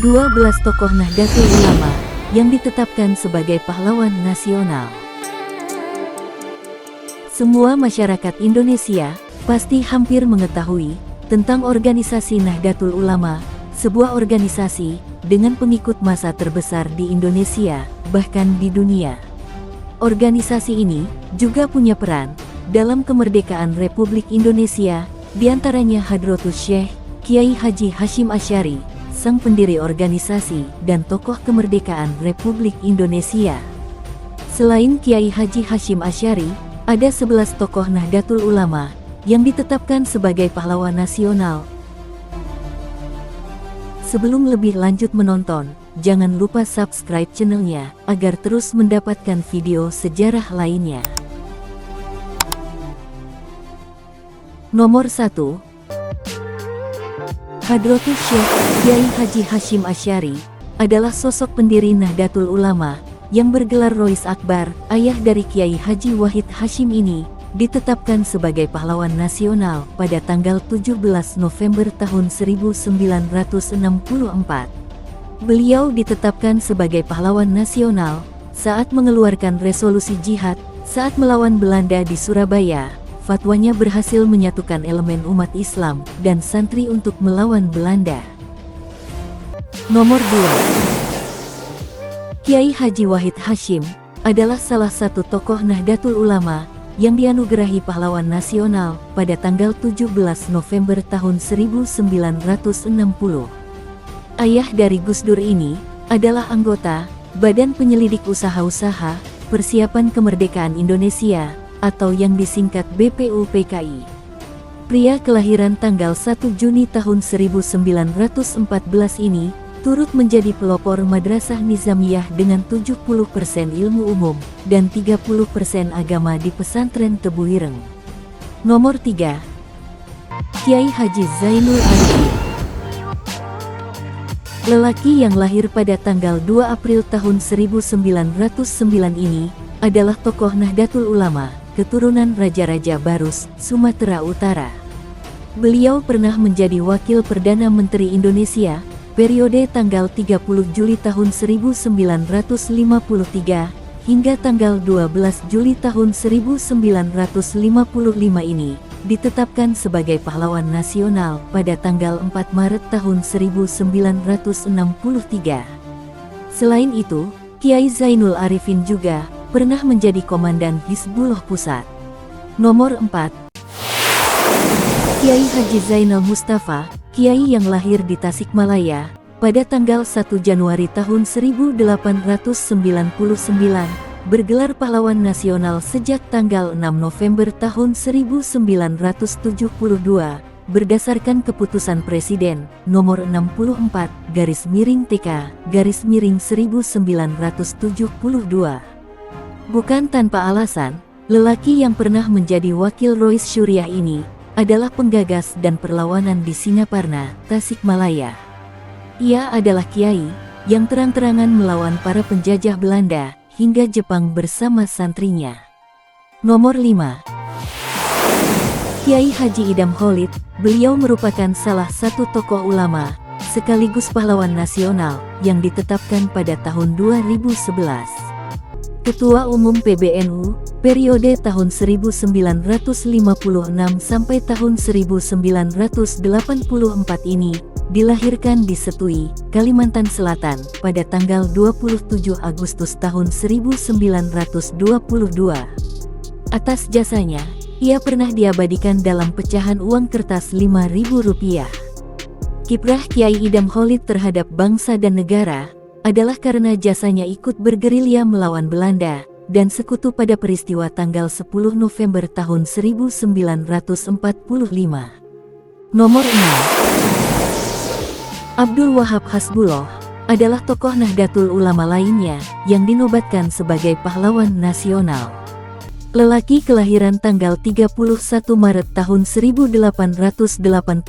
12 tokoh Nahdlatul Ulama yang ditetapkan sebagai pahlawan nasional. Semua masyarakat Indonesia pasti hampir mengetahui tentang organisasi Nahdlatul Ulama, sebuah organisasi dengan pengikut massa terbesar di Indonesia, bahkan di dunia. Organisasi ini juga punya peran dalam kemerdekaan Republik Indonesia, diantaranya Hadratus Syekh Kiai Haji Hashim Asy'ari, sang pendiri organisasi dan tokoh kemerdekaan Republik Indonesia. Selain Kiai Haji Hashim Asy'ari, ada 11 tokoh Nahdlatul Ulama yang ditetapkan sebagai pahlawan nasional. Sebelum lebih lanjut menonton, jangan lupa subscribe channelnya agar terus mendapatkan video sejarah lainnya. Nomor 1. Hadratus Syekh Kiai Haji Hashim Asy'ari adalah sosok pendiri Nahdlatul Ulama yang bergelar Rois Akbar. Ayah dari Kiai Haji Wahid Hasyim ini ditetapkan sebagai pahlawan nasional pada tanggal 17 November tahun 1964. Beliau ditetapkan sebagai pahlawan nasional saat mengeluarkan resolusi jihad saat melawan Belanda di Surabaya. Fatwanya berhasil menyatukan elemen umat Islam dan santri untuk melawan Belanda. Nomor 2. Kiai Haji Wahid Hasyim adalah salah satu tokoh Nahdlatul Ulama yang dianugerahi pahlawan nasional pada tanggal 17 November tahun 1960. Ayah dari Gus Dur ini adalah anggota Badan Penyelidik Usaha-Usaha Persiapan Kemerdekaan Indonesia atau yang disingkat BPUPKI. Pria kelahiran tanggal 1 Juni tahun 1914 ini turut menjadi pelopor Madrasah Nizamiyah dengan 70% ilmu umum dan 30% agama di pesantren Tebu Ireng. Nomor 3. Kiai Haji Zainul Arifin. Lelaki yang lahir pada tanggal 2 April tahun 1909 ini adalah tokoh Nahdlatul Ulama, keturunan Raja-Raja Barus, Sumatera Utara. Beliau pernah menjadi Wakil Perdana Menteri Indonesia periode tanggal 30 Juli tahun 1953 hingga tanggal 12 Juli tahun 1955 ini ditetapkan sebagai pahlawan nasional pada tanggal 4 Maret tahun 1963. Selain itu, Kiai Zainul Arifin juga pernah menjadi Komandan Hizbullah Pusat. Nomor 4. Kiai Haji Zainal Mustafa, Kiai yang lahir di Tasikmalaya pada tanggal 1 Januari tahun 1899, bergelar pahlawan nasional sejak tanggal 6 November tahun 1972, berdasarkan keputusan Presiden nomor 64-TK-1972. Bukan tanpa alasan, lelaki yang pernah menjadi wakil Rois Syuriah ini adalah penggagas dan perlawanan di Singaparna, Tasikmalaya. Ia adalah kiai yang terang-terangan melawan para penjajah Belanda hingga Jepang bersama santrinya. Nomor 5. Kiai Haji Idam Khalid, beliau merupakan salah satu tokoh ulama sekaligus pahlawan nasional yang ditetapkan pada tahun 2011. Ketua Umum PBNU periode tahun 1956 sampai tahun 1984 ini dilahirkan di Setui, Kalimantan Selatan pada tanggal 27 Agustus tahun 1922. Atas jasanya, ia pernah diabadikan dalam pecahan uang kertas Rp5.000. Kiprah Kiai Idam Khalid terhadap bangsa dan negara adalah karena jasanya ikut bergerilya melawan Belanda dan sekutu pada peristiwa tanggal 10 November tahun 1945. Nomor 6. Abdul Wahab Hasbullah adalah tokoh Nahdlatul Ulama lainnya yang dinobatkan sebagai pahlawan nasional. Lelaki kelahiran tanggal 31 Maret tahun 1888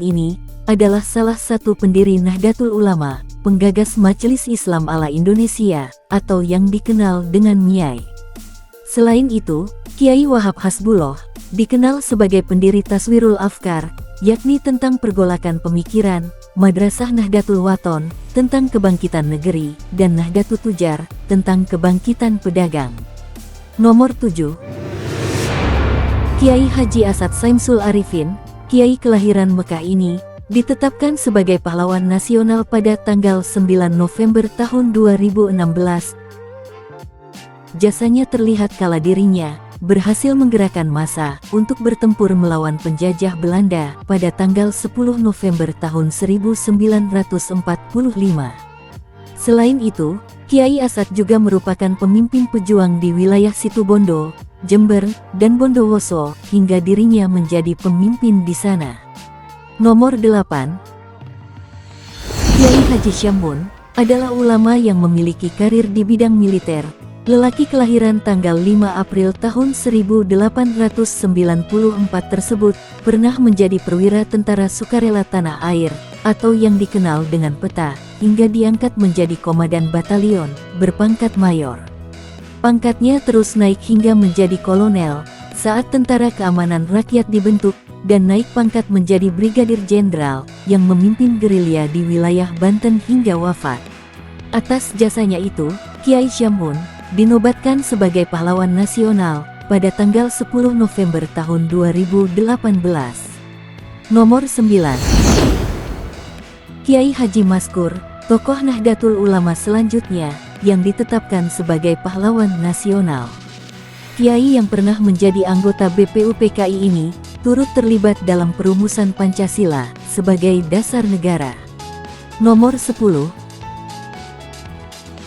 ini adalah salah satu pendiri Nahdlatul Ulama, penggagas Majelis Islam ala Indonesia, atau yang dikenal dengan MIAI. Selain itu, Kiai Wahab Hasbullah dikenal sebagai pendiri Taswirul Afkar, yakni tentang pergolakan pemikiran, Madrasah Nahdlatul Wathon tentang kebangkitan negeri, dan Nahdlatul Tujar tentang kebangkitan pedagang. Nomor 7. Kiai Haji Asad Saimsul Arifin, Kiai kelahiran Mekah ini, ditetapkan sebagai pahlawan nasional pada tanggal 9 November tahun 2016. Jasanya terlihat kala dirinya berhasil menggerakkan massa untuk bertempur melawan penjajah Belanda pada tanggal 10 November tahun 1945. Selain itu, Kiai Asad juga merupakan pemimpin pejuang di wilayah Situbondo, Jember, dan Bondowoso hingga dirinya menjadi pemimpin di sana. Nomor 8. Kiai Haji Syammun adalah ulama yang memiliki karir di bidang militer. Lelaki kelahiran tanggal 5 April tahun 1894 tersebut pernah menjadi perwira tentara sukarela tanah air atau yang dikenal dengan Peta, hingga diangkat menjadi komandan batalion berpangkat mayor. Pangkatnya terus naik hingga menjadi kolonel saat Tentara Keamanan Rakyat dibentuk dan naik pangkat menjadi brigadir jenderal yang memimpin gerilya di wilayah Banten hingga wafat. Atas jasanya itu, Kiai Syammun dinobatkan sebagai pahlawan nasional pada tanggal 10 November tahun 2018. Nomor 9. Kiai Haji Maskur, tokoh Nahdlatul Ulama selanjutnya yang ditetapkan sebagai pahlawan nasional. Kiai yang pernah menjadi anggota BPUPKI ini turut terlibat dalam perumusan Pancasila sebagai dasar negara. Nomor 10.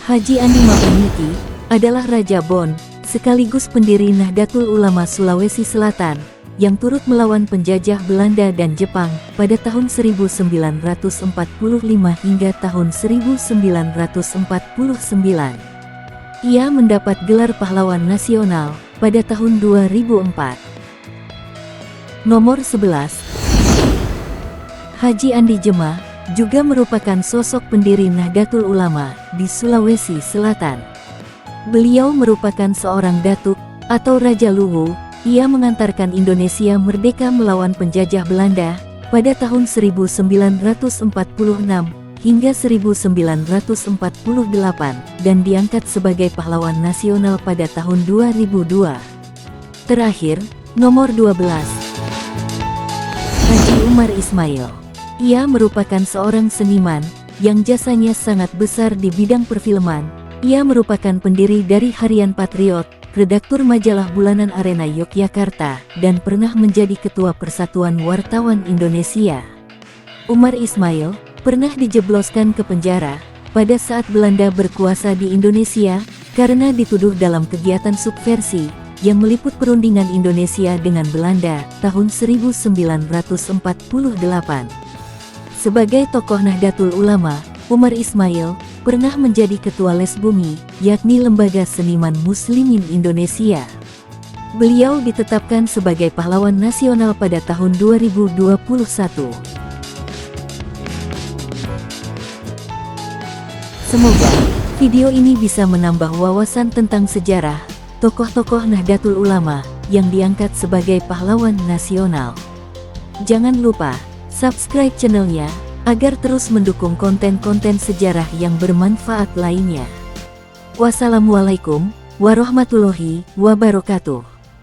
Haji Andi Mapaniki adalah Raja Bon, sekaligus pendiri Nahdlatul Ulama Sulawesi Selatan, yang turut melawan penjajah Belanda dan Jepang pada tahun 1945 hingga tahun 1949. Ia mendapat gelar pahlawan nasional pada tahun 2004. Nomor 11. Haji Andi Jema juga merupakan sosok pendiri Nahdlatul Ulama di Sulawesi Selatan. Beliau merupakan seorang datuk atau Raja Luwu. Ia mengantarkan Indonesia merdeka melawan penjajah Belanda pada tahun 1946 hingga 1948 dan diangkat sebagai pahlawan nasional pada tahun 2002. Terakhir, nomor 12. Haji Umar Ismail. Ia merupakan seorang seniman yang jasanya sangat besar di bidang perfilman. Ia merupakan pendiri dari Harian Patriot, redaktur majalah bulanan Arena Yogyakarta, dan pernah menjadi Ketua Persatuan Wartawan Indonesia. Umar Ismail pernah dijebloskan ke penjara pada saat Belanda berkuasa di Indonesia karena dituduh dalam kegiatan subversi yang meliput perundingan Indonesia dengan Belanda tahun 1948. Sebagai tokoh Nahdlatul Ulama, Umar Ismail pernah menjadi Ketua Lesbumi, yakni Lembaga Seniman Muslimin Indonesia. Beliau ditetapkan sebagai pahlawan nasional pada tahun 2021. Semoga video ini bisa menambah wawasan tentang sejarah tokoh-tokoh Nahdlatul Ulama yang diangkat sebagai pahlawan nasional. Jangan lupa subscribe channelnya agar terus mendukung konten-konten sejarah yang bermanfaat lainnya. Wassalamualaikum warahmatullahi wabarakatuh.